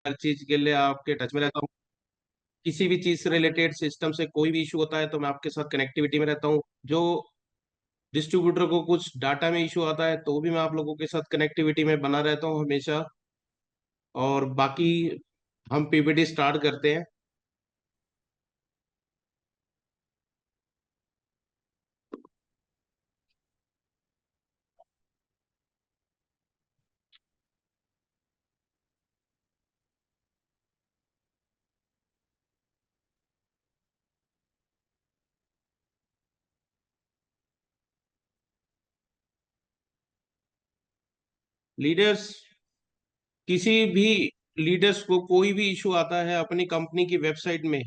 हर चीज के लिए आपके टच में रहता हूँ। किसी भी चीज से रिलेटेड सिस्टम से कोई भी इशू होता है तो मैं आपके साथ कनेक्टिविटी में रहता हूँ। जो डिस्ट्रीब्यूटर को कुछ डाटा में इशू आता है तो भी मैं आप लोगों के साथ कनेक्टिविटी में बना रहता हूँ हमेशा। और बाकी हम पीपीटी स्टार्ट करते हैं। लीडर्स, किसी भी लीडर्स को कोई भी इशू आता है अपनी कंपनी की वेबसाइट में,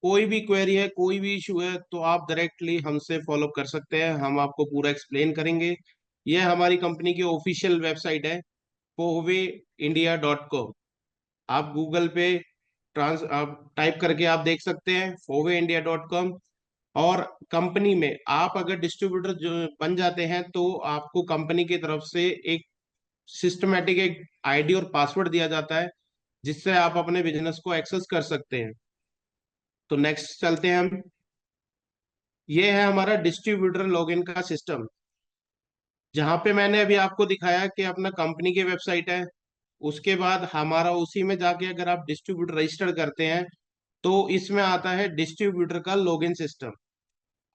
कोई भी क्वेरी है, कोई भी इशू है, तो आप डायरेक्टली हमसे फॉलो कर सकते हैं। हम आपको पूरा एक्सप्लेन करेंगे। यह हमारी कंपनी की ऑफिशियल वेबसाइट है, foveIndia.com। आप गूगल पे ट्रांस आप टाइप करके आप देख सकते हैं foveIndia.com। और कंपनी में आप अगर डिस्ट्रीब्यूटर जो बन जाते हैं तो आपको कंपनी की तरफ से एक सिस्टमेटिक एक आईडी और पासवर्ड दिया जाता है, जिससे आप अपने बिजनेस को एक्सेस कर सकते हैं। तो नेक्स्ट चलते हैं हम। ये है हमारा डिस्ट्रीब्यूटर लॉगिन का सिस्टम, जहां पे मैंने अभी आपको दिखाया कि अपना कंपनी की वेबसाइट है। उसके बाद हमारा उसी में जाके अगर आप डिस्ट्रीब्यूटर रजिस्टर करते हैं तो इसमें आता है डिस्ट्रीब्यूटर का लॉगिन सिस्टम।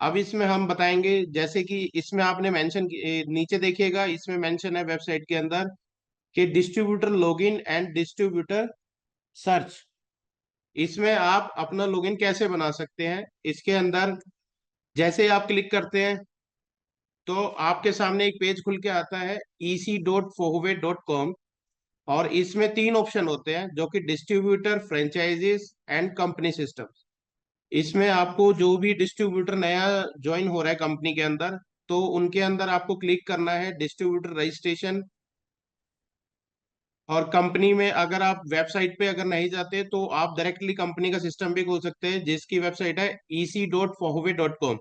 अब इसमें हम बताएंगे, जैसे कि इसमें आपने मेंशन, नीचे देखिएगा इसमें मेंशन है वेबसाइट के अंदर कि distributor login and distributor search. इसमें आप अपना लॉगिन कैसे बना सकते हैं। इसके अंदर जैसे ही आप क्लिक करते हैं तो आपके सामने एक पेज खुल के आता है ec.fohwe.com। और इसमें तीन ऑप्शन होते हैं जो कि distributor, franchises and company system. इसमें आपको जो भी डिस्ट्रीब्यूटर नया ज्वाइन हो रहा है कंपनी के अंदर, तो उनके अंदर आपको क्लिक करना है डिस्ट्रीब्यूटर रजिस्ट्रेशन। और कंपनी में अगर आप वेबसाइट पे अगर नहीं जाते तो आप डायरेक्टली कंपनी का सिस्टम भी खोल सकते हैं, जिसकी वेबसाइट है ec.fohwe.com।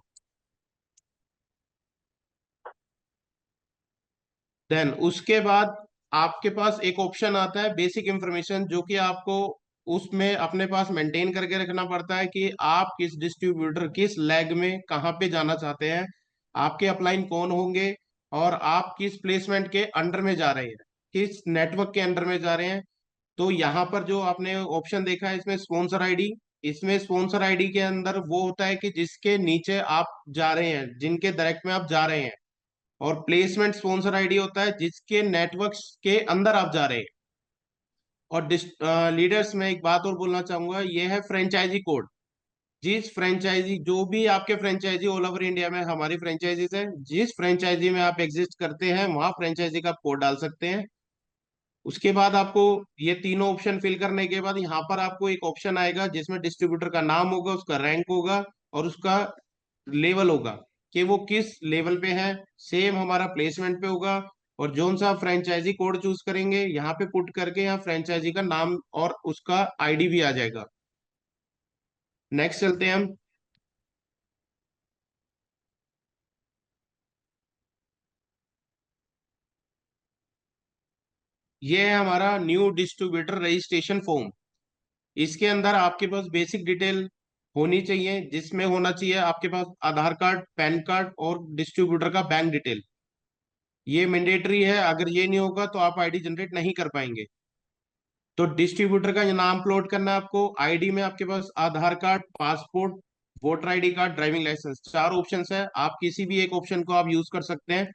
देन उसके बाद आपके पास एक ऑप्शन आता है बेसिक इंफॉर्मेशन, जो कि आपको उसमें अपने पास मेंटेन करके रखना पड़ता है कि आप किस डिस्ट्रीब्यूटर, किस लैग में कहाँ पे जाना चाहते हैं, आपके अपलाइन कौन होंगे, और आप किस प्लेसमेंट के अंडर में जा रहे हैं, किस नेटवर्क के अंडर में जा रहे हैं। तो यहाँ पर जो आपने ऑप्शन देखा है इसमें स्पॉन्सर आईडी, इसमें स्पॉन्सर आईडी के अंदर वो होता है कि जिसके नीचे आप जा रहे हैं, जिनके डायरेक्ट में आप जा रहे हैं। और प्लेसमेंट स्पॉन्सर आईडी होता है जिसके नेटवर्क्स के अंदर आप जा रहे हैं। और लीडर्स में एक बात और बोलना चाहूंगा, ये है फ्रेंचाइजी कोड। जिस फ्रेंचाइजी, जो भी आपके फ्रेंचाइजी ऑल ओवर इंडिया में हमारी फ्रेंचाइजीज है, जिस फ्रेंचाइजी में आप एग्जिस्ट करते हैं वहां फ्रेंचाइजी का कोड डाल सकते हैं। उसके बाद आपको ये तीनों ऑप्शन फिल करने के बाद यहाँ पर आपको एक ऑप्शन आएगा जिसमें डिस्ट्रीब्यूटर का नाम होगा, उसका रैंक होगा और उसका लेवल होगा कि वो किस लेवल पे है। सेम हमारा प्लेसमेंट पे होगा। और जोन सा फ्रेंचाइजी कोड चूज करेंगे यहाँ पे पुट करके यहाँ फ्रेंचाइजी का नाम और उसका आईडी भी आ जाएगा। नेक्स्ट चलते हैं हम। ये है हमारा न्यू डिस्ट्रीब्यूटर रजिस्ट्रेशन फॉर्म। इसके अंदर आपके पास बेसिक डिटेल होनी चाहिए, जिसमें होना चाहिए आपके पास आधार कार्ड, पैन कार्ड और डिस्ट्रीब्यूटर का बैंक डिटेल। ये मैंडेटरी है, अगर ये नहीं होगा तो आप आईडी जनरेट नहीं कर पाएंगे। तो डिस्ट्रीब्यूटर का नाम अपलोड करना है आपको। आईडी में आपके पास Aadhaar card, passport, voter ID card, driving licence, चार ऑप्शंस है। आप किसी भी एक ऑप्शन को आप यूज कर सकते हैं।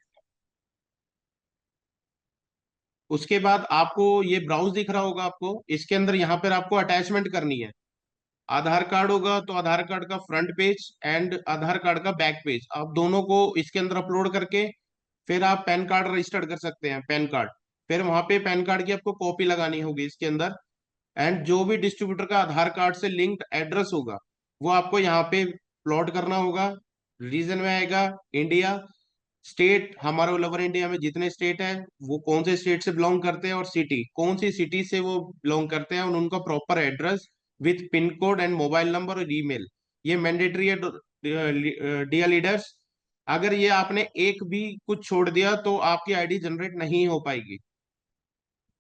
उसके बाद आपको ये ब्राउज दिख रहा होगा आपको, इसके अंदर यहाँ पर आपको अटैचमेंट करनी है। आधार कार्ड होगा तो आधार कार्ड का front page and Aadhaar card का बैक पेज, आप दोनों को इसके अंदर अपलोड करके फिर आप पैन कार्ड रजिस्टर्ड कर सकते हैं, पैन कार्ड। फिर वहां पे पैन कार्ड की आपको कॉपी लगानी होगी इसके अंदर। एंड जो भी डिस्ट्रीब्यूटर का आधार कार्ड से लिंक्ड एड्रेस होगा वो आपको यहाँ पे प्लॉट करना होगा। रीजन में आएगा इंडिया, स्टेट हमारे ऑल ओवर इंडिया में जितने स्टेट है वो कौन से स्टेट से बिलोंग करते हैं, और सिटी कौन सी सिटी से वो बिलोंग करते हैं, और उनका proper address with pin code and mobile number और ईमेल। ये मैंडेटरी है डियर लीडर्स। अगर ये आपने एक भी कुछ छोड़ दिया तो आपकी आईडी जनरेट नहीं हो पाएगी।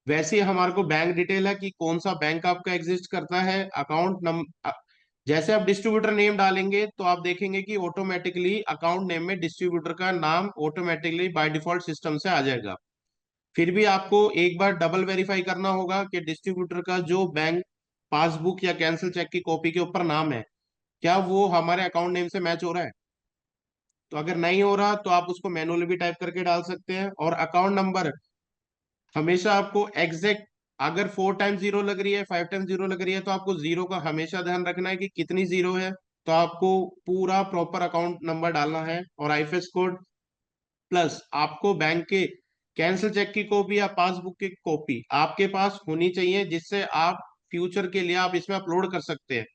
वैसे ही हमारे को बैंक डिटेल है कि कौन सा बैंक आपका एग्जिस्ट करता है, अकाउंट नंबर। जैसे आप डिस्ट्रीब्यूटर नेम डालेंगे तो आप देखेंगे कि ऑटोमेटिकली अकाउंट नेम में डिस्ट्रीब्यूटर का नाम ऑटोमेटिकली बाय डिफॉल्ट सिस्टम से आ जाएगा। फिर भी आपको एक बार डबल वेरीफाई करना होगा कि डिस्ट्रीब्यूटर का जो बैंक पासबुक या कैंसिल चेक की कॉपी के ऊपर नाम है, क्या वो हमारे अकाउंट नेम से मैच हो रहा है। तो अगर नहीं हो रहा तो आप उसको मैनुअली भी टाइप करके डाल सकते हैं। और अकाउंट नंबर हमेशा आपको एग्जैक्ट, अगर 4 टाइम जीरो लग रही है, 5 टाइम जीरो लग रही है, तो आपको जीरो का हमेशा ध्यान रखना है कि कितनी जीरो है। तो आपको पूरा प्रॉपर अकाउंट नंबर डालना है और आईएफएस कोड, प्लस आपको बैंक के कैंसिल चेक की कॉपी या पासबुक की कॉपी आपके पास होनी चाहिए, जिससे आप फ्यूचर के लिए आप इसमें अपलोड कर सकते हैं।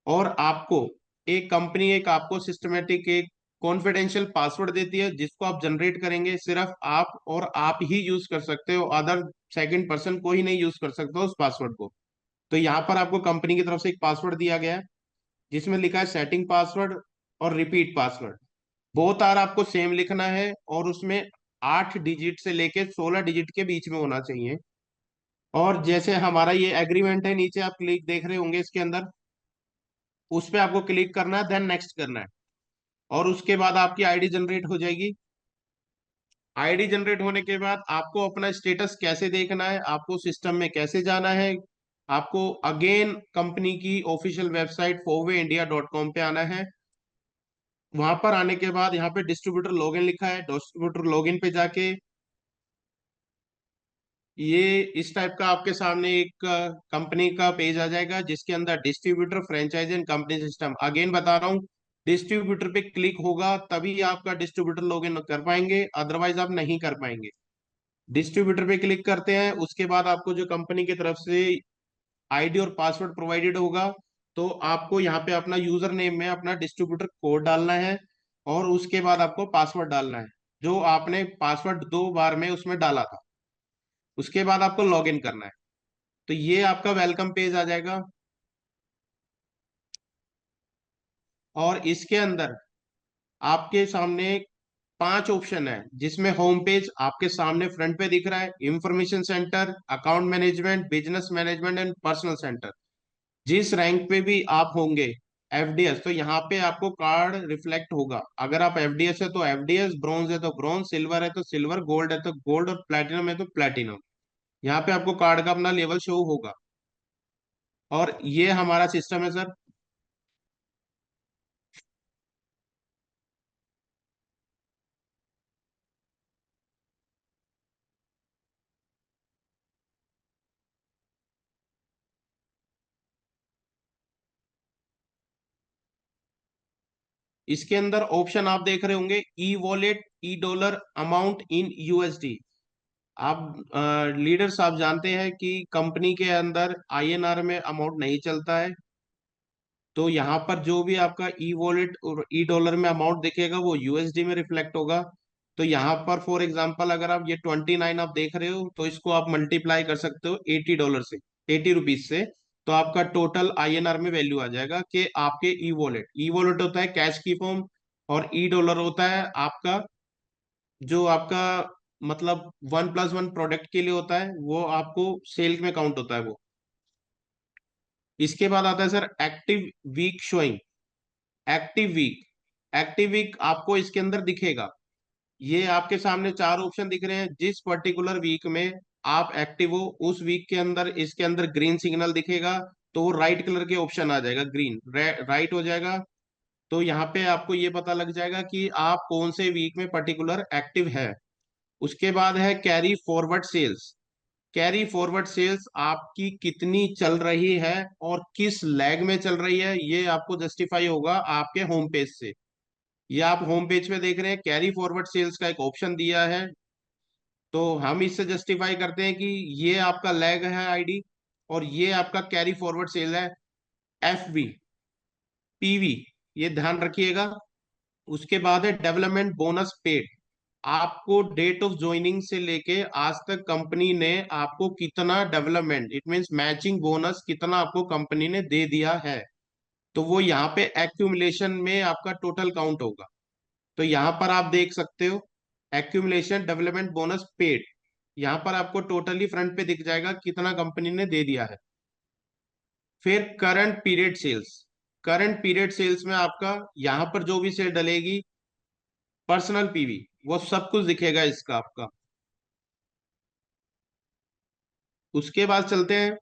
और आपको एक कंपनी एक आपको सिस्टमेटिक एक कॉन्फिडेंशियल पासवर्ड देती है, जिसको आप जनरेट करेंगे, सिर्फ आप और आप ही यूज कर सकते हो, अदर सेकंड पर्सन को ही नहीं यूज कर सकता उस पासवर्ड को। तो यहाँ पर आपको कंपनी की तरफ से एक पासवर्ड दिया गया है, जिसमें लिखा है सेटिंग पासवर्ड और रिपीट पासवर्ड। बोथ आर आपको सेम लिखना है और उसमें 8 डिजिट से लेके 16 डिजिट के बीच में होना चाहिए। और जैसे हमारा ये एग्रीमेंट है, नीचे आप क्लिक देख रहे होंगे इसके अंदर, उस पे आपको क्लिक करना है, देन नेक्स्ट करना है। और उसके बाद आपकी आईडी जनरेट हो जाएगी। आईडी जनरेट होने के बाद आपको अपना स्टेटस कैसे देखना है, आपको सिस्टम में कैसे जाना है, आपको अगेन कंपनी की ऑफिशियल वेबसाइट foveIndia.com पे आना है। वहां पर आने के बाद यहाँ पे डिस्ट्रीब्यूटर लॉगिन लिखा है, डिस्ट्रीब्यूटर लॉगिन पे जाके ये इस टाइप का आपके सामने एक कंपनी का पेज आ जाएगा, जिसके अंदर distributor franchise and company system, again बता रहा हूँ, डिस्ट्रीब्यूटर पे क्लिक होगा तभी आपका डिस्ट्रीब्यूटर लॉगिन कर पाएंगे, अदरवाइज आप नहीं कर पाएंगे। डिस्ट्रीब्यूटर पे क्लिक करते हैं, उसके बाद आपको जो कंपनी की तरफ से आईडी और पासवर्ड प्रोवाइडेड होगा, तो आपको यहाँ पे अपना यूजर नेम में अपना डिस्ट्रीब्यूटर कोड डालना है और उसके बाद आपको पासवर्ड डालना है, जो आपने पासवर्ड 2 बार में उसमें डाला था। उसके बाद आपको लॉग इन करना है। तो ये आपका वेलकम पेज आ जाएगा। और इसके अंदर आपके सामने 5 ऑप्शन है, जिसमें होम पेज आपके सामने फ्रंट पे दिख रहा है, information centre, account management, business management and personal centre. जिस रैंक पे भी आप होंगे, एफडीएस, तो यहाँ पे आपको कार्ड रिफ्लेक्ट होगा। अगर आप एफडीएस है तो एफडीएस, ब्रॉन्ज है तो ब्रॉन्ज, सिल्वर है तो सिल्वर, गोल्ड है तो गोल्ड और प्लेटिनम है तो प्लेटिनम। यहाँ पे आपको कार्ड का अपना लेवल शो होगा। और ये हमारा सिस्टम है सर। इसके अंदर ऑप्शन आप देख रहे होंगे, e wallet, E dollar, amount in USD. आप लीडर्स आप जानते हैं कि कंपनी के अंदर आईएनआर में अमाउंट नहीं चलता है। तो यहाँ पर जो भी आपका ई वॉलेट और ई डॉलर में अमाउंट दिखेगा वो यूएसडी में रिफ्लेक्ट होगा। तो यहाँ पर फॉर एग्जांपल अगर आप ये 29 आप देख रहे हो, तो इसको आप मल्टीप्लाई कर सकते हो $80 से, ₹80 से। तो आपका टोटल आईएनआर में वैल्यू आ जाएगा कि आपके ई वॉलेट होता है कैश की फॉर्म, और ई डॉलर होता है आपका, जो आपका मतलब 1+1 प्रोडक्ट के लिए होता है, वो आपको सेल में काउंट होता है वो। इसके बाद आता है sir active week showing. Active week, active week आपको इसके अंदर दिखेगा। ये आपके सामने 4 ऑप्शन दिख रहे हैं, जिस पर्टिकुलर वीक में आप एक्टिव हो उस वीक के अंदर इसके अंदर ग्रीन सिग्नल दिखेगा, तो वो राइट कलर के ऑप्शन आ जाएगा, ग्रीन राइट हो जाएगा। तो यहाँ पे आपको ये पता लग जाएगा कि आप कौन से वीक में पर्टिकुलर एक्टिव है। उसके बाद है carry forward sales. Carry forward sales आपकी कितनी चल रही है और किस लैग में चल रही है, ये आपको जस्टिफाई होगा आपके होम पेज से। ये आप होम पेज पे देख रहे हैं, कैरी फॉरवर्ड सेल्स का एक ऑप्शन दिया है। तो हम इससे जस्टिफाई करते हैं कि ये आपका लैग है आईडी, और ये आपका कैरी फॉरवर्ड सेल है, एफवी, पीवी, ये ध्यान रखिएगा। उसके बाद है डेवलपमेंट बोनस पेड। आपको डेट ऑफ ज्वाइनिंग से लेके आज तक कंपनी ने आपको कितना development, it means matching bonus कितना आपको कंपनी ने दे दिया है, तो वो यहाँ पे एक्यूमुलेशन में आपका टोटल काउंट होगा। तो यहाँ पर आप देख सकते हो एक्यूमुलेशन डेवलपमेंट बोनस पेड। यहाँ पर आपको टोटली फ्रंट पे दिख जाएगा कितना कंपनी ने दे दिया है। फिर current period sales, current period sales में आपका यहाँ पर जो भी सेल डलेगी, पर्सनल पीवी, वो सब कुछ दिखेगा इसका आपका। उसके बाद चलते हैं,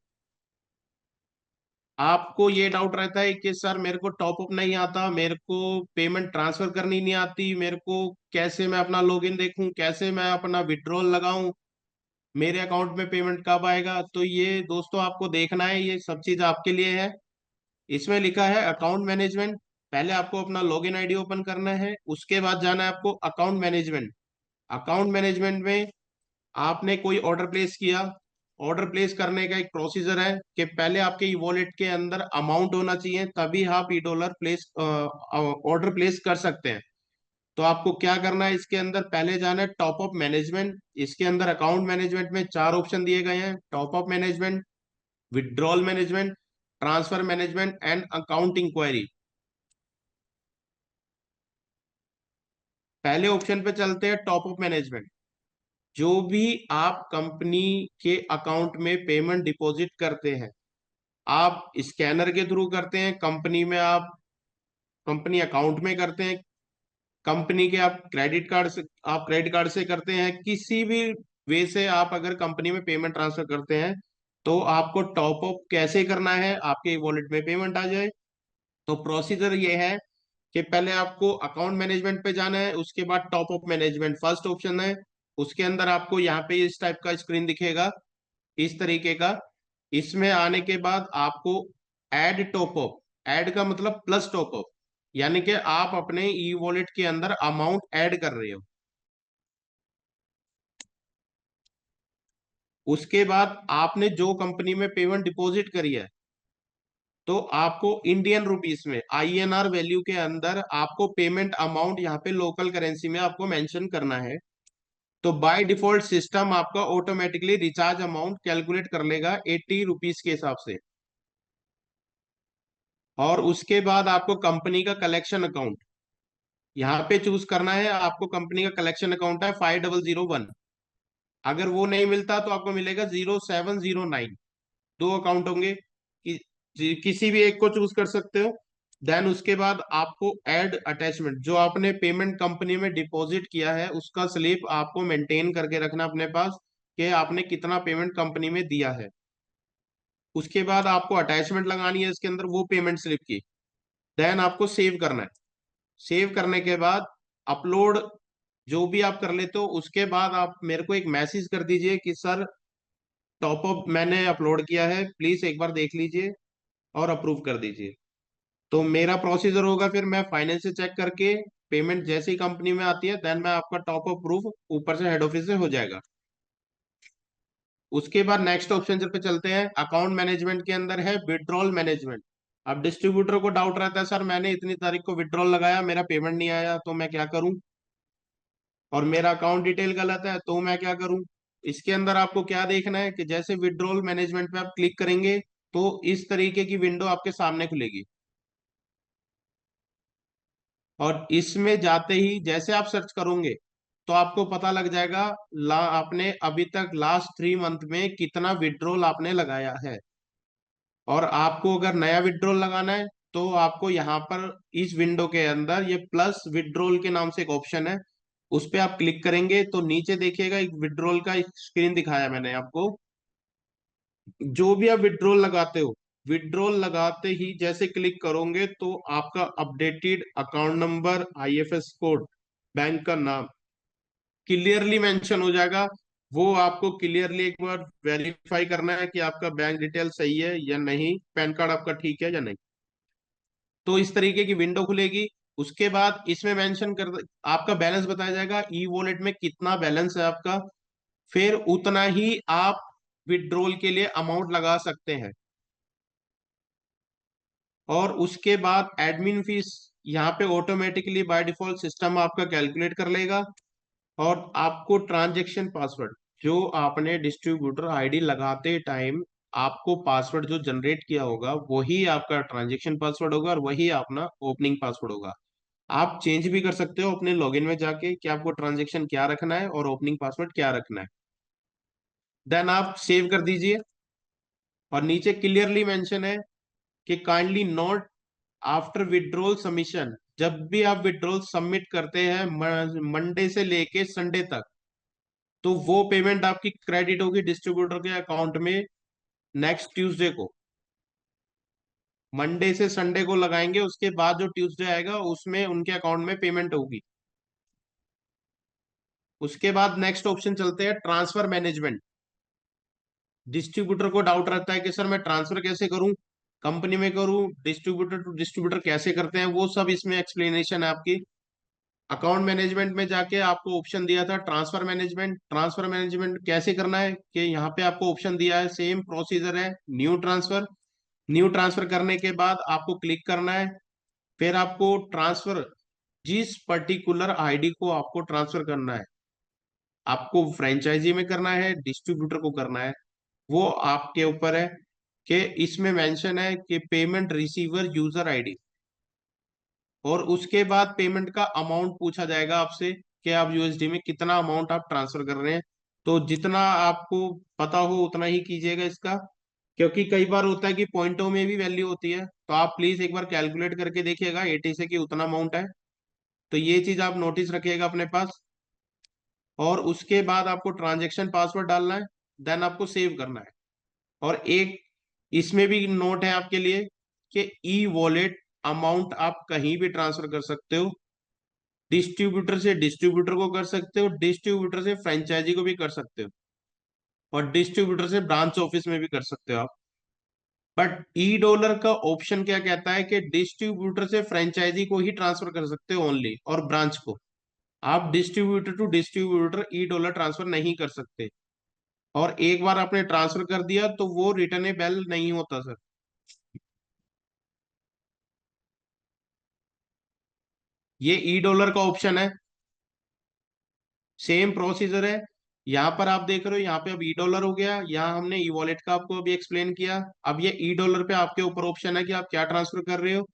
आपको ये डाउट रहता है कि सर मेरे को टॉप अप नहीं आता, मेरे को पेमेंट ट्रांसफर करनी नहीं आती, मेरे को कैसे मैं अपना लॉगिन देखूं, कैसे मैं अपना विड्रॉल लगाऊं, मेरे अकाउंट में पेमेंट कब आएगा। तो ये दोस्तों आपको देखना है, ये सब चीज आपके लिए है। इसमें लिखा है अकाउंट मैनेजमेंट, पहले आपको अपना लॉगिन आईडी ओपन करना है, उसके बाद जाना है आपको अकाउंट मैनेजमेंट। अकाउंट मैनेजमेंट में आपने कोई ऑर्डर प्लेस किया, ऑर्डर प्लेस करने का एक प्रोसीजर है कि पहले आपके ई वॉलेट के अंदर अमाउंट होना चाहिए, तभी आप ई डॉलर प्लेस ऑर्डर प्लेस कर सकते हैं। तो आपको क्या करना है, इसके अंदर पहले जाना है टॉप अप मैनेजमेंट। इसके अंदर अकाउंट मैनेजमेंट में चार ऑप्शन दिए गए हैं, top up management, withdrawal management, transfer management and account inquiry. पहले ऑप्शन पे चलते हैं, टॉप अप मैनेजमेंट। जो भी आप कंपनी के अकाउंट में पेमेंट डिपॉजिट करते हैं, आप स्कैनर के थ्रू करते हैं, कंपनी में आप कंपनी अकाउंट में करते हैं, कंपनी के आप क्रेडिट कार्ड से करते हैं, किसी भी वे से आप अगर कंपनी में पेमेंट ट्रांसफर करते हैं, तो आपको टॉप अप कैसे करना है आपके वॉलेट में पेमेंट आ जाए। तो प्रोसीजर ये है कि पहले आपको अकाउंट मैनेजमेंट पे जाना है, उसके बाद top up management first option है। उसके अंदर आपको यहाँ पे इस टाइप का स्क्रीन दिखेगा, इस तरीके का। इसमें आने के बाद आपको ऐड टॉप अप, ऐड का मतलब प्लस टॉप अप, यानी कि आप अपने ई वॉलेट के अंदर अमाउंट ऐड कर रहे हो। उसके बाद आपने जो कंपनी में पेमेंट डिपॉजिट करी है, तो आपको इंडियन रुपीस में आईएनआर वैल्यू के अंदर आपको पेमेंट अमाउंट यहाँ पे लोकल करेंसी में आपको मेंशन करना है। तो बाय डिफॉल्ट सिस्टम आपका ऑटोमेटिकली रिचार्ज अमाउंट कैलकुलेट कर लेगा 80 रुपीज के हिसाब से। और उसके बाद आपको कंपनी का कलेक्शन अकाउंट यहाँ पे चूज करना है। आपको कंपनी का कलेक्शन अकाउंट है 5001, अगर वो नहीं मिलता तो आपको मिलेगा 0709। दो अकाउंट होंगे किसी भी एक को चूज कर सकते हो। देन उसके बाद आपको ऐड अटैचमेंट, जो आपने पेमेंट कंपनी में डिपॉजिट किया है उसका स्लिप आपको मेंटेन करके रखना अपने पास, कि आपने कितना पेमेंट कंपनी में दिया है। उसके बाद आपको अटैचमेंट लगानी है इसके अंदर वो पेमेंट स्लिप की। देन आपको सेव करना है। सेव करने के बाद अपलोड जो भी आप कर लेते हो, उसके बाद आप मेरे को एक मैसेज कर दीजिए कि सर टॉपअप मैंने अपलोड किया है, प्लीज एक बार देख लीजिए और अप्रूव कर दीजिए। तो मेरा प्रोसीजर होगा, फिर मैं फाइनेंस से चेक करके पेमेंट जैसे ही कंपनी में आती है, देन मैं आपका टॉप अप प्रूफ ऊपर से हेड ऑफिस से हो जाएगा। उसके बाद नेक्स्ट ऑप्शन पे चलते हैं, अकाउंट मैनेजमेंट के अंदर है विड्रॉल मैनेजमेंट। अब डिस्ट्रीब्यूटर को डाउट रहता है, सर मैंने इतनी तारीख को विड्रॉल लगाया, मेरा पेमेंट नहीं आया, तो मैं क्या करूं, और मेरा अकाउंट डिटेल गलत है, तो मैं क्या करूं। इसके अंदर आपको क्या देखना है कि जैसे विड्रॉल मैनेजमेंट पे आप क्लिक करेंगे, तो इस तरीके की विंडो आपके सामने खुलेगी। और इसमें जाते ही जैसे आप सर्च करोगे, तो आपको पता लग जाएगा आपने अभी तक लास्ट 3 मंथ में कितना विड्रॉल आपने लगाया है। और आपको अगर नया विड्रॉल लगाना है, तो आपको यहाँ पर इस विंडो के अंदर ये प्लस विड्रॉल के नाम से एक ऑप्शन है, उस पे आप क्लिक करेंगे तो नीचे देखिएगा एक विड्रॉल का स्क्रीन दिखाया मैंने आपको। जो भी आप विड्रॉल लगाते हो, विड्रॉल लगाते ही जैसे क्लिक करोगे, तो आपका updated account number, IFS code, bank का नाम क्लियरली मेंशन हो जाएगा। वो आपको क्लियरली एक बार वेरीफाई करना है कि आपका बैंक डिटेल सही है या नहीं, पैन कार्ड आपका ठीक है या नहीं। तो इस तरीके की विंडो खुलेगी। उसके बाद इसमें मेंशन कर आपका बैलेंस बताया जाएगा, ई वॉलेट में कितना बैलेंस है आपका, फिर उतना ही आप विड्रॉल के लिए अमाउंट लगा सकते हैं। और उसके बाद एडमिन फीस यहाँ पे ऑटोमेटिकली बाय डिफॉल्ट सिस्टम आपका कैलकुलेट कर लेगा। और आपको ट्रांजैक्शन पासवर्ड, जो आपने डिस्ट्रीब्यूटर आईडी लगाते टाइम आपको पासवर्ड जो जनरेट किया होगा, वही आपका ट्रांजैक्शन पासवर्ड होगा और वही अपना ओपनिंग पासवर्ड होगा। आप चेंज भी कर सकते हो अपने लॉगिन में जाके कि आपको ट्रांजैक्शन क्या रखना है और ओपनिंग पासवर्ड क्या रखना है। देन आप सेव कर दीजिए। और नीचे क्लियरली मेंशन है कि kindly note after withdrawal submission, जब भी आप विड्रॉल सबमिट करते हैं मंडे से लेके संडे तक, तो वो पेमेंट आपकी क्रेडिट होगी डिस्ट्रीब्यूटर के अकाउंट में नेक्स्ट ट्यूसडे को। मंडे से संडे को लगाएंगे, उसके बाद जो ट्यूसडे आएगा उसमें उनके अकाउंट में पेमेंट होगी। उसके बाद नेक्स्ट ऑप्शन चलते हैं ट्रांसफर मैनेजमेंट। डिस्ट्रीब्यूटर को डाउट रहता है कि सर मैं ट्रांसफर कैसे करूं, कंपनी में करूं, डिस्ट्रीब्यूटर टू डिस्ट्रीब्यूटर कैसे करते हैं, वो सब इसमें एक्सप्लेनेशन है आपकी। अकाउंट मैनेजमेंट में जाके आपको ऑप्शन दिया था ट्रांसफर मैनेजमेंट। ट्रांसफर मैनेजमेंट कैसे करना है कि यहाँ पे आपको ऑप्शन दिया है, सेम प्रोसीजर है, न्यू ट्रांसफर। न्यू ट्रांसफर करने के बाद आपको क्लिक करना है। फिर आपको ट्रांसफर, जिस पर्टिकुलर आईडी को आपको ट्रांसफर करना है, आपको फ्रेंचाइजी में करना है, डिस्ट्रीब्यूटर को करना है, वो आपके ऊपर है। कि इसमें मेंशन है कि पेमेंट रिसीवर यूजर आईडी, और उसके बाद पेमेंट का अमाउंट पूछा जाएगा आपसे कि आप यूएसडी में कितना अमाउंट आप ट्रांसफर कर रहे हैं। तो जितना आपको पता हो उतना ही कीजिएगा इसका, क्योंकि कई बार होता है कि पॉइंटों में भी वैल्यू होती है। तो आप प्लीज एक बार कैलकुलेट करके देखिएगा 80 से कि उतना अमाउंट है। तो ये चीज आप नोटिस रखिएगा अपने पास। और उसके बाद आपको ट्रांजेक्शन पासवर्ड डालना है, देन आपको सेव करना है। और एक इसमें भी नोट है आपके लिए कि ई वॉलेट अमाउंट आप कहीं भी ट्रांसफर कर सकते हो। डिस्ट्रीब्यूटर से डिस्ट्रीब्यूटर को कर सकते हो, डिस्ट्रीब्यूटर से फ्रेंचाइजी को भी कर सकते हो, और डिस्ट्रीब्यूटर से ब्रांच ऑफिस में भी कर सकते हो आप। बट ई डॉलर का ऑप्शन क्या कहता है कि डिस्ट्रीब्यूटर से फ्रेंचाइजी को ही ट्रांसफर कर सकते हो ओनली, और ब्रांच को आप distributor to distributor e dollar transfer नहीं कर सकते। और एक बार आपने ट्रांसफर कर दिया तो वो रिटर्नेबल नहीं होता सर। ये ई डॉलर का ऑप्शन है, सेम प्रोसीजर है। यहाँ पर आप देख रहे हो, यहाँ पे अब ई डॉलर हो गया, यहाँ हमने ई वॉलेट का आपको अभी एक्सप्लेन किया। अब ये ई डॉलर पे आपके ऊपर ऑप्शन है कि आप क्या ट्रांसफर कर रहे हो।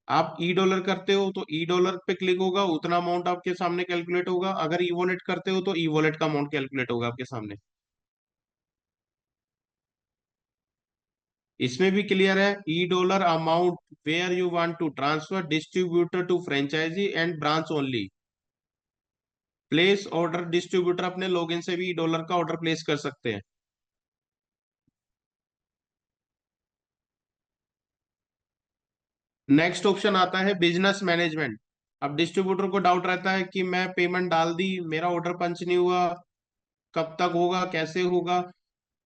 आप ई डॉलर करते हो तो ई डॉलर पे क्लिक होगा, उतना अमाउंट आपके सामने कैलकुलेट होगा। अगर ई वॉलेट करते हो तो ई वॉलेट का अमाउंट कैलकुलेट होगा आपके सामने। इसमें भी क्लियर है, e dollar amount where you want to transfer distributor to franchisee and branch only. Place order, distributor अपने लॉगिन से भी ई डॉलर का ऑर्डर प्लेस कर सकते हैं। नेक्स्ट ऑप्शन आता है बिजनेस मैनेजमेंट। अब डिस्ट्रीब्यूटर को डाउट रहता है कि मैं पेमेंट डाल दी, मेरा ऑर्डर पंच नहीं हुआ, कब तक होगा, कैसे होगा।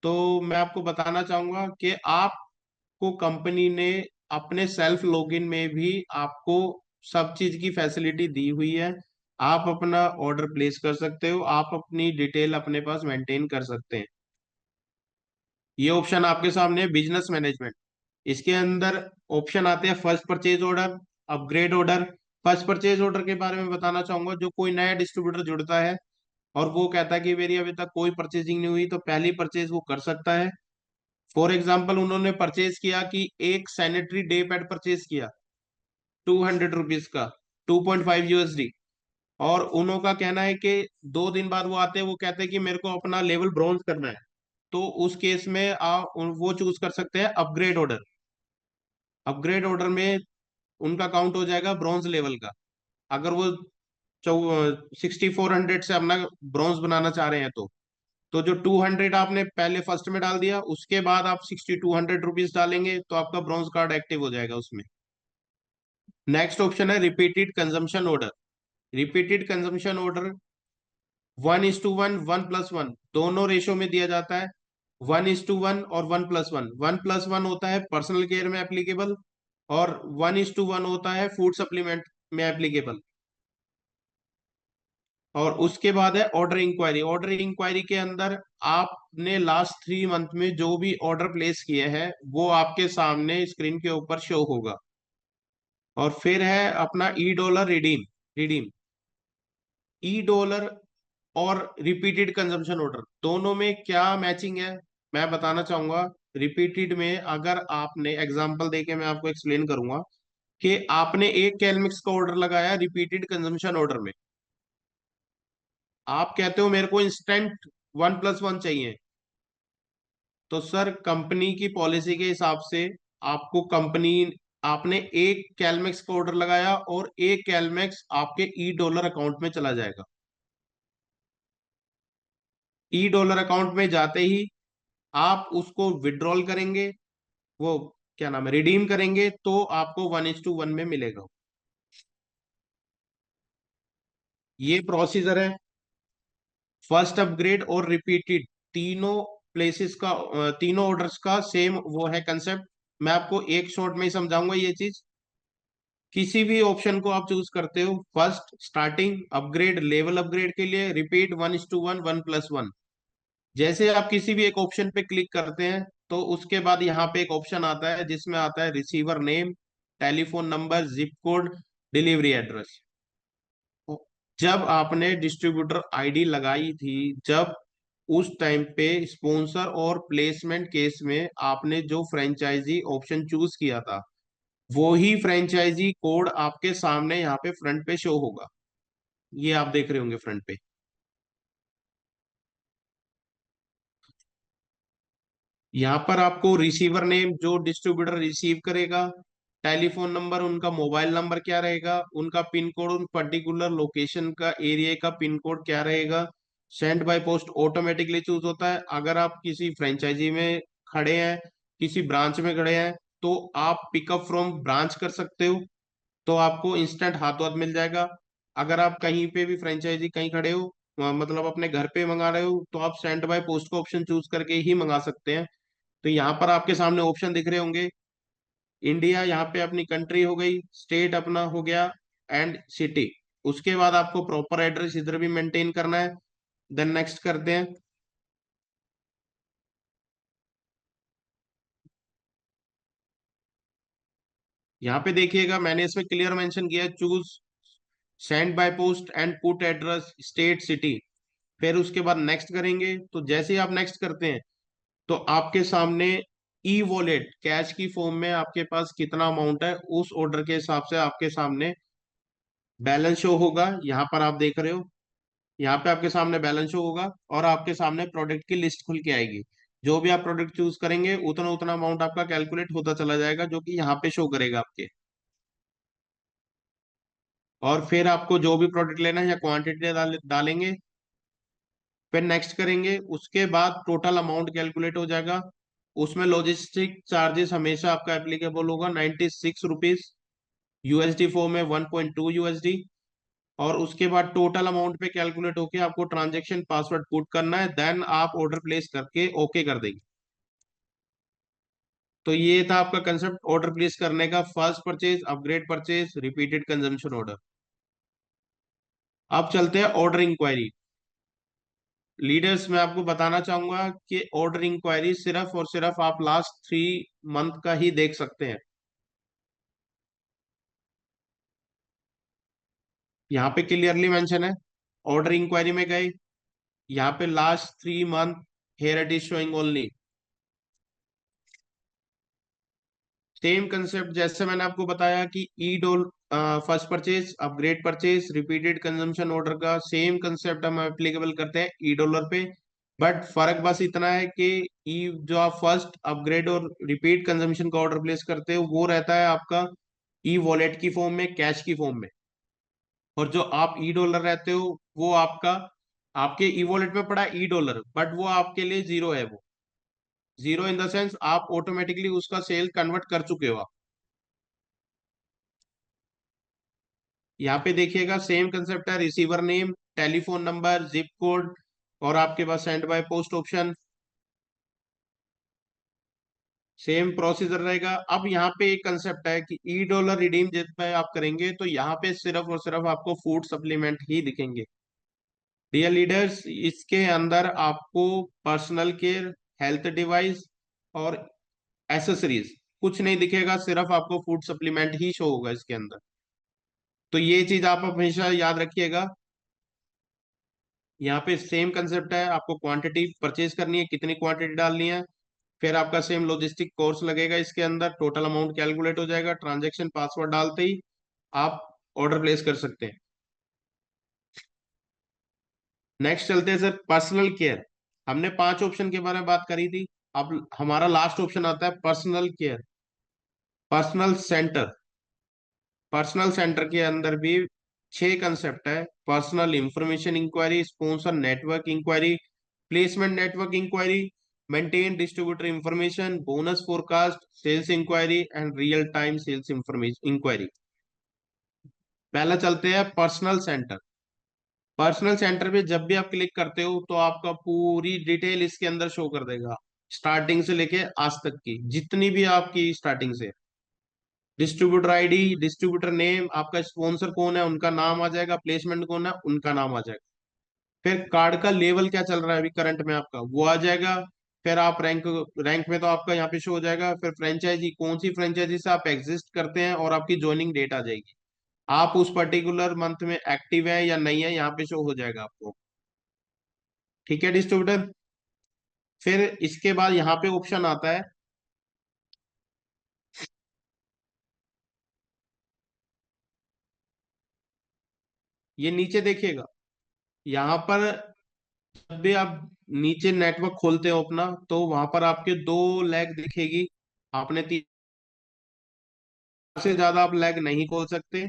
तो मैं आपको बताना चाहूंगा कि आपको कंपनी ने अपने सेल्फ लॉगिन में भी आपको सब चीज की फैसिलिटी दी हुई है। आप अपना ऑर्डर प्लेस कर सकते हो, आप अपनी डिटेल अपने पास मेंटेन कर सकते हैं। ये ऑप्शन आपके सामने है, बिजनेस मैनेजमेंट। इसके अंदर ऑप्शन आते हैं first purchase order, upgrade order. First purchase order के बारे में बताना चाहूंगा, जो कोई नया डिस्ट्रीब्यूटर जुड़ता है और वो कहता है कि मेरी अभी तक कोई परचेजिंग नहीं हुई, तो पहली परचेज वो कर सकता है। फॉर एग्जाम्पल उन्होंने परचेज किया कि एक सैनिटरी डे पैड परचेज किया 200 रुपीज का, 2.5 USD। और उन्हों का कहना है कि 2 दिन बाद वो आते हैं, वो कहते हैं कि मेरे को अपना लेवल ब्रॉन्ज करना है। तो उस केस में वो चूज कर सकते हैं अपग्रेड ऑर्डर। अपग्रेड ऑर्डर में उनका काउंट हो जाएगा ब्रॉन्ज लेवल का। अगर वो 6400 से अपना ब्रॉन्ज बनाना चाह रहे हैं तो जो 200 आपने पहले फर्स्ट में डाल दिया, उसके बाद आप 6200 रुपीज डालेंगे तो आपका ब्रॉन्ज कार्ड एक्टिव हो जाएगा उसमें। नेक्स्ट ऑप्शन है repeated consumption order. Repeated consumption order 1:1, 1+1 दोनों रेशो में दिया जाता है। 1:1 और 1+1। 1+1 होता है पर्सनल केयर में एप्लीकेबल, और 1:1 होता है फूड सप्लीमेंट में एप्लीकेबल। और उसके बाद है ऑर्डर इंक्वायरी। ऑर्डर इंक्वायरी के अंदर आपने लास्ट 3 मंथ में जो भी ऑर्डर प्लेस किए हैं वो आपके सामने स्क्रीन के ऊपर शो होगा। और फिर है अपना ई डॉलर रिडीम। रिडीम ई डॉलर और रिपीटेड कंजम्पशन ऑर्डर दोनों में क्या मैचिंग है, मैं बताना चाहूंगा। रिपीटेड में अगर आपने एग्जांपल देके मैं आपको एक्सप्लेन करूंगा कि आपने एक कैलमिक्स का ऑर्डर लगाया रिपीटेड कंजम्पशन ऑर्डर में। आप कहते हो मेरे को इंस्टेंट 1+1 चाहिए, तो सर कंपनी की पॉलिसी के हिसाब से आपको कंपनी, आपने एक कैलमेक्स का ऑर्डर लगाया और एक कैलमेक्स आपके ई डॉलर अकाउंट में चला जाएगा। ई डॉलर अकाउंट में जाते ही आप उसको विड्रॉल करेंगे, वो क्या नाम है, रिडीम करेंगे, तो आपको 1:1 में मिलेगा। ये प्रोसीजर है। फर्स्ट अपग्रेड और रिपीटेड, तीनों प्लेसेस का, तीनों ऑर्डर्स का सेम वो है कंसेप्ट। मैं आपको एक शॉर्ट में ही समझाऊंगा ये चीज। किसी भी ऑप्शन को आप चूज करते हो, first starting upgrade, level upgrade के लिए रिपीट 1:1, 1+1। जैसे आप किसी भी एक ऑप्शन पे क्लिक करते हैं, तो उसके बाद यहाँ पे एक ऑप्शन आता है जिसमें आता है receiver name, telephone number, zip code, delivery address. जब आपने डिस्ट्रीब्यूटर आईडी लगाई थी, जब उस टाइम पे स्पॉन्सर और प्लेसमेंट केस में आपने जो फ्रेंचाइजी ऑप्शन चूज किया था, वो ही फ्रेंचाइजी कोड आपके सामने यहाँ पे फ्रंट पे शो होगा। ये आप देख रहे होंगे फ्रंट पे। यहाँ पर आपको रिसीवर नेम, जो डिस्ट्रीब्यूटर रिसीव करेगा, टेलीफोन नंबर, उनका मोबाइल नंबर क्या रहेगा, उनका पिन कोड, उन पर्टिकुलर लोकेशन का, एरिया का पिन कोड क्या रहेगा। Send by post automatically choose होता है। अगर आप किसी फ्रेंचाइजी में खड़े हैं, किसी ब्रांच में खड़े हैं, तो आप पिकअप फ्रॉम ब्रांच कर सकते हो, तो आपको इंस्टेंट हाथों हाथ मिल जाएगा। अगर आप कहीं पे भी फ्रेंचाइजी कहीं खड़े हो, मतलब अपने घर पे मंगा रहे हो, तो आप सेंड बाय पोस्ट का ऑप्शन चूज करके ही मंगा सकते हैं। तो यहाँ पर आपके सामने ऑप्शन दिख रहे होंगे। इंडिया यहाँ पे अपनी कंट्री हो गई, स्टेट अपना हो गया, एंड सिटी। उसके बाद आपको प्रॉपर एड्रेस इधर भी मेंटेन करना है। देन नेक्स्ट करते हैं। यहाँ पे देखिएगा मैंने इसमें क्लियर मेंशन किया है, choose send by post and put address state city. फिर उसके बाद नेक्स्ट करेंगे, तो जैसे ही आप नेक्स्ट करते हैं, तो आपके सामने ई वॉलेट कैश की फॉर्म में आपके पास कितना अमाउंट है, उस ऑर्डर के हिसाब से आपके सामने बैलेंस शो होगा। यहाँ पर आप देख रहे हो, यहाँ पे आपके सामने बैलेंस शो होगा, और आपके सामने प्रोडक्ट की लिस्ट खुल के आएगी। जो भी आप प्रोडक्ट चूज करेंगे, उतना उतना अमाउंट आपका कैलकुलेट होता चला जाएगा, जो कि यहाँ पे शो करेगा आपके। और फिर आपको जो भी प्रोडक्ट लेना है या क्वांटिटी डालेंगे, फिर नेक्स्ट करेंगे। उसके बाद टोटल अमाउंट कैलकुलेट हो जाएगा। उसमें लॉजिस्टिक चार्जेस हमेशा आपका एप्लीकेबल होगा, 96 रुपीज। यूएसडी फॉर्म में 1.2 USD। और उसके बाद टोटल अमाउंट पे कैलकुलेट होके आपको ट्रांजेक्शन पासवर्ड पुट करना है, देन आप ऑर्डर प्लेस करके ओके कर देंगे। तो ये था आपका कंसेप्ट ऑर्डर प्लेस करने का, first purchase, upgrade purchase, repeated consumption order. अब चलते हैं ऑर्डर इंक्वायरी। लीडर्स, मैं आपको बताना चाहूंगा कि ऑर्डर इंक्वायरी सिर्फ और सिर्फ आप लास्ट 3 मंथ का ही देख सकते हैं। यहाँ पे क्लियरली मेंशन है, ऑर्डर इंक्वायरी में गए, यहाँ पे last 3 month, here it is showing only. Same concept जैसे मैंने आपको बताया कि e dollar, first purchase, upgrade purchase, repeated consumption order का सेम कंसेप्ट हम एप्लीकेबल करते हैं ई डॉलर पे। बट फर्क बस इतना है कि ई, जो आप फर्स्ट, अपग्रेड और रिपीट कंजम्पशन का ऑर्डर प्लेस करते हो, वो रहता है आपका ई वॉलेट की फॉर्म में, कैश की फॉर्म में। और जो आप ई डॉलर रहते हो, वो आपका, आपके ई वॉलेट में पड़ा ई डॉलर, बट वो आपके लिए जीरो है। वो जीरो इन द सेंस आप ऑटोमेटिकली उसका सेल कन्वर्ट कर चुके हो आप। यहाँ पे देखिएगा सेम कंसेप्ट है, receiver name, telephone number, zip code, और आपके पास send by post option, same procedure रहेगा। अब यहाँ पे एक कंसेप्ट है कि ई डॉलर रिडीम जब पे आप करेंगे, तो यहाँ पे सिर्फ और सिर्फ आपको फूड सप्लीमेंट ही दिखेंगे। डियर लीडर्स, इसके अंदर आपको पर्सनल केयर, हेल्थ डिवाइस और एसेसरीज कुछ नहीं दिखेगा, सिर्फ आपको फूड सप्लीमेंट ही शो होगा इसके अंदर। तो ये चीज आप हमेशा याद रखिएगा। यहाँ पे सेम कंसेप्ट है, आपको क्वांटिटी परचेज करनी है, कितनी क्वांटिटी डालनी है। फिर आपका सेम लॉजिस्टिक कोर्स लगेगा इसके अंदर, टोटल अमाउंट कैलकुलेट हो जाएगा, ट्रांजैक्शन पासवर्ड डालते ही आप ऑर्डर प्लेस कर सकते हैं। नेक्स्ट चलते हैं सर, पर्सनल केयर। हमने 5 ऑप्शन के बारे में बात करी थी। अब हमारा लास्ट ऑप्शन आता है personal care, personal center. Personal center के अंदर भी 6 कंसेप्ट है: personal information inquiry, sponsor network inquiry, placement network inquiry, maintain distributor information, bonus forecast, sales inquiry and real time sales information inquiry. पहला चलते हैं personal center. Personal centre पे जब भी आप क्लिक करते हो तो आपका पूरी डिटेल इसके अंदर शो कर देगा, स्टार्टिंग से लेके आज तक की जितनी भी आपकी स्टार्टिंग से। डिस्ट्रीब्यूटर आईडी, डिस्ट्रीब्यूटर नेम, आपका स्पॉन्सर कौन है उनका नाम आ जाएगा, प्लेसमेंट कौन है उनका नाम आ जाएगा। फिर कार्ड का लेवल क्या चल रहा है अभी करंट में आपका वो आ जाएगा। फिर आप रैंक, रैंक में तो आपका यहाँ पे शो हो जाएगा। फिर फ्रेंचाइजी, कौन सी फ्रेंचाइजी से आप एग्जिस्ट करते हैं और आपकी ज्वाइनिंग डेट आ जाएगी। आप उस पर्टिकुलर मंथ में एक्टिव है या नहीं है यहाँ पे शो हो जाएगा आपको। ठीक है डिस्ट्रीब्यूटर। फिर इसके बाद यहाँ पे ऑप्शन आता है, ये नीचे देखिएगा यहाँ पर। जब भी आप नीचे नेटवर्क खोलते हो अपना तो वहां पर आपके 2 लैग दिखेगी। आपने 3 से ज्यादा आप लैग नहीं खोल सकते।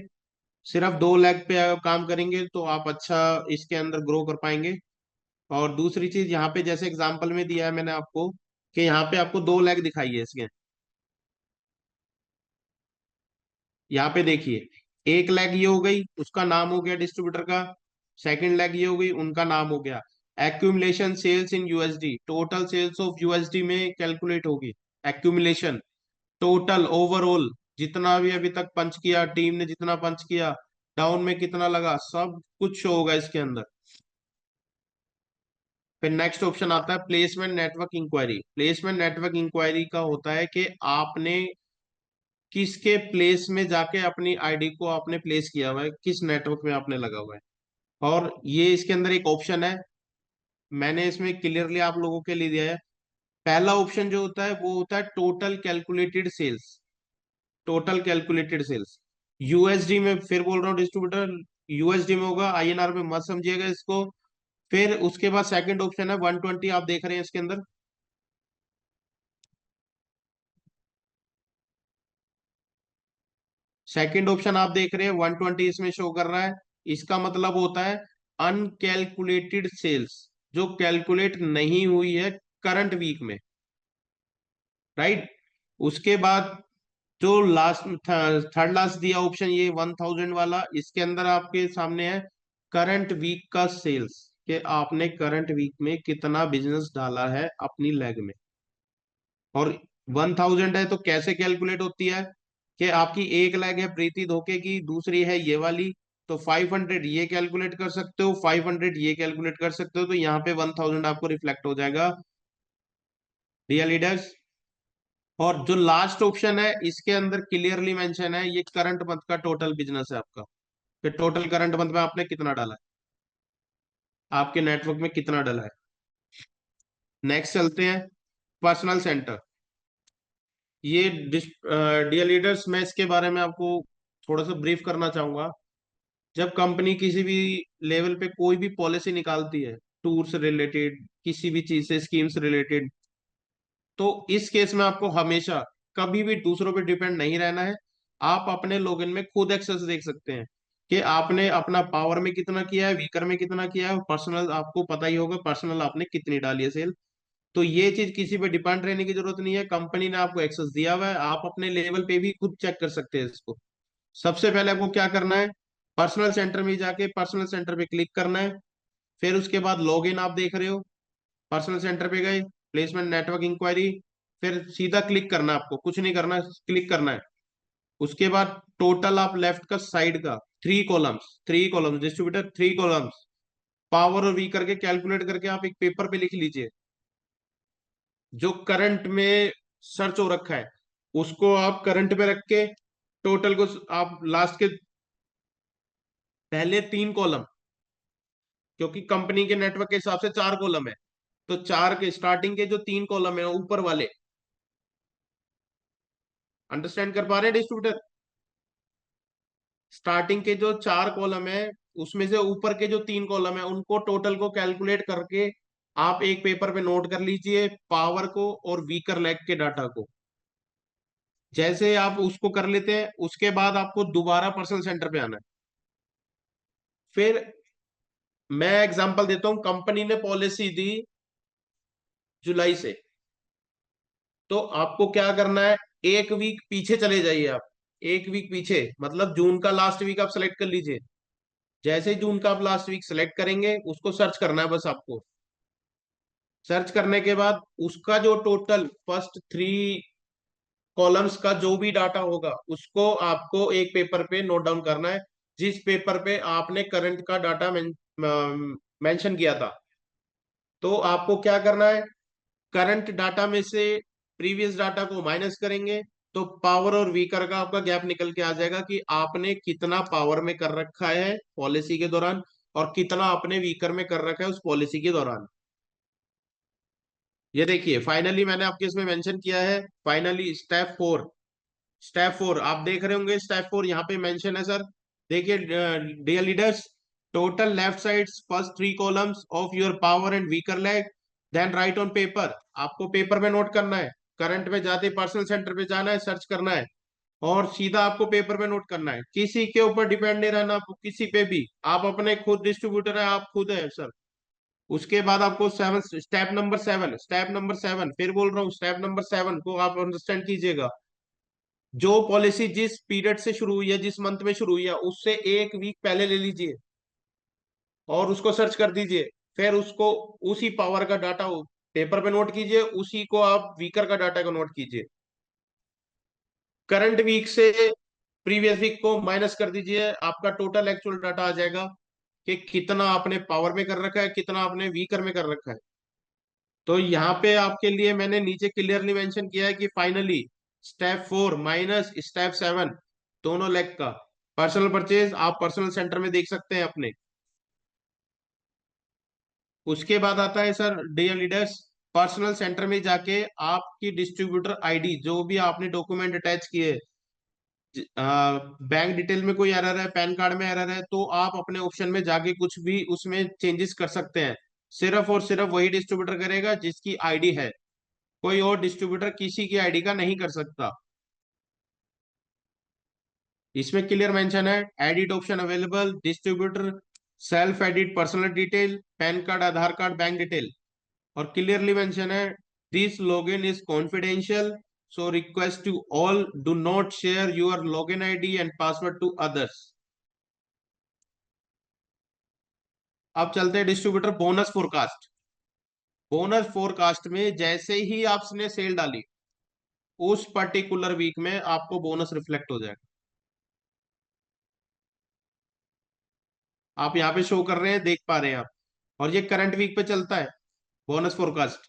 सिर्फ 2 लैग पे अगर काम करेंगे तो आप अच्छा इसके अंदर ग्रो कर पाएंगे। और दूसरी चीज यहाँ पे जैसे एग्जांपल में दिया है मैंने आपको कि यहाँ पे आपको 2 लैग दिखाई है इसके। यहाँ पे देखिए, एक लैग ये हो गई, उसका नाम हो गया डिस्ट्रीब्यूटर का। सेकंड लैग ये हो गई, उनका नाम हो गया। Accumulation sales in USD, total sales of USD में कैलकुलेट होगी। एक्यूमुलेशन, टोटल ओवरऑल जितना भी अभी तक पंच किया, टीम ने जितना पंच किया, डाउन में कितना लगा, सब कुछ शो होगा इसके अंदर। फिर नेक्स्ट ऑप्शन आता है placement network inquiry. Placement network inquiry का होता है कि आपने किसके प्लेस में जाके अपनी आईडी को आपने प्लेस किया हुआ है, किस नेटवर्क में आपने लगा हुआ है। और ये इसके अंदर एक ऑप्शन है, मैंने इसमें क्लियरली आप लोगों के लिए दिया है। पहला ऑप्शन जो होता है वो होता है total calculated sales. Total calculated sales USD में, फिर बोल रहा हूँ डिस्ट्रीब्यूटर, यूएसडी में होगा, आईएनआर में मत समझिएगा इसको। फिर उसके बाद सेकंड ऑप्शन है 120, आप देख रहे हैं इसके अंदर। सेकंड ऑप्शन आप देख रहे हैं 120 इसमें शो कर रहा है। इसका मतलब होता है अनकैलकुलेटेड सेल्स, जो कैलकुलेट नहीं हुई है करंट वीक में। राइट। उसके बाद जो लास्ट, थर्ड लास्ट दिया ऑप्शन ये 1000 वाला, इसके अंदर आपके सामने है करंट वीक का सेल्स, कि आपने करंट वीक में कितना बिजनेस डाला है अपनी लेग में। और 1000 है तो कैसे कैलकुलेट होती है कि आपकी एक लेग है प्रीति धोखे की, दूसरी है ये वाली, तो 500 ये कैलकुलेट कर सकते हो, 500 ये कैलकुलेट कर सकते हो, तो यहाँ पे 1000 आपको रिफ्लेक्ट हो जाएगा रियल लीडर्स। और जो लास्ट ऑप्शन है इसके अंदर क्लियरली मेंशन है ये करंट मंथ का टोटल बिजनेस है आपका, कि टोटल करंट मंथ में आपने कितना डाला है, आपके नेटवर्क में कितना डाला है। नेक्स्ट चलते हैं पर्सनल सेंटर। ये डियर लीडर्स, मैं इसके बारे में आपको थोड़ा सा ब्रीफ करना चाहूंगा। जब कंपनी किसी भी लेवल पे कोई भी पॉलिसी निकालती है, टूर से रिलेटेड, किसी भी चीज से, स्कीम से रिलेटेड, तो इस केस में आपको हमेशा कभी भी दूसरों पे डिपेंड नहीं रहना है। आप अपने लॉगिन में खुद एक्सेस देख सकते हैं कि आपने अपना पावर में कितना किया है, वीकर में कितना किया है, पर्सनल आपको पता ही होगा पर्सनल आपने कितनी डाली है सेल। तो ये चीज किसी पे डिपेंड रहने की जरूरत नहीं है, कंपनी ने आपको एक्सेस दिया हुआ है, आप अपने लेवल पे भी खुद चेक कर सकते हैं इसको। सबसे पहले आपको क्या करना है, पर्सनल सेंटर में जाके पर्सनल सेंटर पे क्लिक करना है। फिर उसके बाद लॉगिन आप देख रहे हो, पर्सनल सेंटर पे गए, प्लेसमेंट नेटवर्क इंक्वायरी, फिर सीधा क्लिक करना है, आपको कुछ नहीं करना, क्लिक करना है। उसके बाद टोटल आप लेफ्ट का साइड का 3 columns, 3 columns distributor, 3 columns, power और वी करके कैलकुलेट करके आप एक पेपर पे लिख लीजिए। जो करंट में सर्च हो रखा है उसको आप करंट पे रख के टोटल को आप लास्ट के पहले 3 कॉलम, क्योंकि कंपनी के नेटवर्क के हिसाब से 4 कॉलम है, तो चार के स्टार्टिंग के जो 3 कॉलम है ऊपर वाले, अंडरस्टैंड कर पा रहे हैं डिस्ट्रीब्यूटर। स्टार्टिंग के जो 4 कॉलम है उसमें से ऊपर के जो 3 कॉलम है उनको टोटल को कैलकुलेट करके आप एक पेपर पे नोट कर लीजिए पावर को और वीकर लेग के डाटा को। जैसे आप उसको कर लेते हैं, उसके बाद आपको दोबारा पर्सनल सेंटर पे आना है। फिर मैं एग्जांपल देता हूं, कंपनी ने पॉलिसी दी जुलाई से, तो आपको क्या करना है, एक वीक पीछे चले जाइए आप। एक वीक पीछे मतलब जून का लास्ट वीक आप सेलेक्ट कर लीजिए। जैसे ही जून का आप लास्ट वीक सेलेक्ट करेंगे, उसको सर्च करना है बस आपको। सर्च करने के बाद उसका जो टोटल फर्स्ट 3 कॉलम्स का जो भी डाटा होगा, उसको आपको एक पेपर पे नोट डाउन करना है, जिस पेपर पे आपने करंट का डाटा मेंशन किया था। तो आपको क्या करना है, करंट डाटा में से प्रीवियस डाटा को माइनस करेंगे, तो पावर और वीकर का आपका गैप निकल के आ जाएगा कि आपने कितना पावर में कर रखा है पॉलिसी के दौरान, और कितना आपने वीकर में कर रखा है उस पॉलिसी के दौरान। ये देखिए फाइनली मैंने आपके इसमें मेंशन किया है, फाइनली स्टेप 4। स्टेप 4 आप देख रहे होंगे, स्टेप 4 यहाँ पे मेंशन है सर। देखिए, dear leaders, total left side first 3 columns of your power and weaker leg, then write on paper. आपको पेपर में नोट करना है, करंट में जाते पर्सनल सेंटर पे जाना है, सर्च करना है, और सीधा आपको पेपर में नोट करना है। किसी के ऊपर डिपेंड नहीं रहना आपको, किसी पे भी। आप अपने खुद डिस्ट्रीब्यूटर है, आप खुद है सर। उसके बाद आपको स्टेप नंबर 7 फिर बोल रहा हूँ, स्टेप नंबर 7 को आप अंडरस्टैंड कीजिएगा। जो पॉलिसी जिस पीरियड से शुरू हुई है, जिस मंथ में शुरू हुई है, उससे एक वीक पहले ले लीजिए और उसको सर्च कर दीजिए। फिर उसको उसी पावर का डाटा पेपर पे नोट कीजिए, उसी को आप वीकर का डाटा को नोट कीजिए। करंट वीक से प्रीवियस वीक को माइनस कर दीजिए, आपका टोटल एक्चुअल डाटा आ जाएगा कि कितना आपने पावर में कर रखा है, कितना आपने वीकर में कर रखा है। तो यहाँ पे आपके लिए मैंने नीचे क्लियरली मेंशन किया है कि फाइनली स्टेप 4 माइनस स्टेप 7 दोनों लेग का पर्सनल परचेज आप पर्सनल सेंटर में देख सकते हैं अपने। उसके बाद आता है sir dear leaders, personal center में जाके आपकी डिस्ट्रीब्यूटर आईडी जो भी आपने डॉक्यूमेंट अटैच किए, बैंक डिटेल में कोई एरर है, पैन कार्ड में एरर है, तो आप अपने ऑप्शन में जाके कुछ भी उसमें चेंजेस कर सकते हैं। सिर्फ और सिर्फ वही डिस्ट्रीब्यूटर करेगा जिसकी आईडी है, कोई और डिस्ट्रीब्यूटर किसी की आईडी का नहीं कर सकता। इसमें क्लियर मेंशन है, edit option available, distributor self edit personal detail, PAN card, Aadhaar card, bank detail. और क्लियरली मेंशन है, this login is confidential, so request to all do not share your login ID and password to others. अब चलते हैं distributor bonus forecast. Bonus forecast में जैसे ही आपने cell डाली, उस पर्टिकुलर वीक में आपको बोनस रिफ्लेक्ट हो जाएगा। आप यहाँ पे शो कर रहे हैं, देख पा रहे हैं आप। और ये करंट वीक पे चलता है बोनस फोरकास्ट।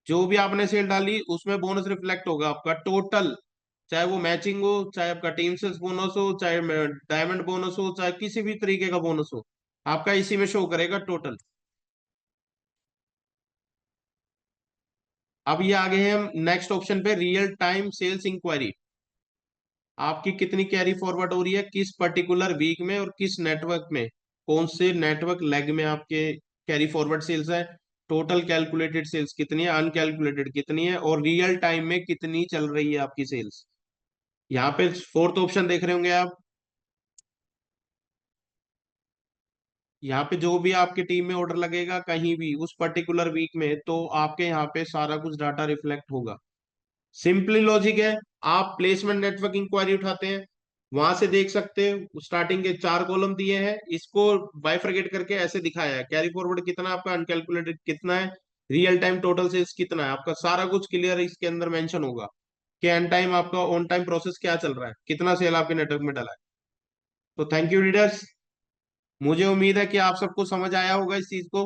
जो भी आपने सेल डाली उसमें बोनस रिफ्लेक्ट होगा आपका टोटल, चाहे वो मैचिंग हो, चाहे आपका टीम सेल्स बोनस हो, चाहे डायमंड बोनस हो, चाहे किसी भी तरीके का बोनस हो, आपका इसी में शो करेगा टोटल। अब ये आगे हैं हम नेक्स्ट ऑप्शन पे, रियल टाइम सेल्स इंक्वायरी। आपकी कितनी कैरी फॉरवर्ड हो रही है किस पर्टिकुलर वीक में और किस नेटवर्क में, कौन से नेटवर्क लेग में आपके कैरी फॉरवर्ड सेल्स है, टोटल कैलकुलेटेड सेल्स कितनी है, अनकैलकुलेटेड कितनी है, और रियल टाइम में कितनी चल रही है आपकी सेल्स। यहाँ पे फोर्थ ऑप्शन देख रहे होंगे आप, यहाँ पे जो भी आपकी टीम में ऑर्डर लगेगा कहीं भी उस पर्टिकुलर वीक में, तो आपके यहाँ पे सारा कुछ डाटा रिफ्लेक्ट होगा। सिंपली लॉजिक है, आप प्लेसमेंट नेटवर्क इंक्वायरी उठाते हैं, वहां से देख सकते हैं स्टार्टिंग के 4 कॉलम दिए हैं, इसको बाइफरकेट करके ऐसे दिखाया है, कैरी फॉरवर्ड कितना आपका, अनकैलकुलेटेड कितना है, रियल टाइम टोटल सेल्स कितना है, आपका सारा कुछ क्लियर इसके अंदर मेंशन होगा कि एन टाइम आपका ऑन टाइम प्रोसेस क्या चल रहा है, कितना सेल आपके नेटवर्क में डला है। तो थैंक यू रीडर्स, मुझे उम्मीद है कि आप सबको समझ आया होगा इस चीज को।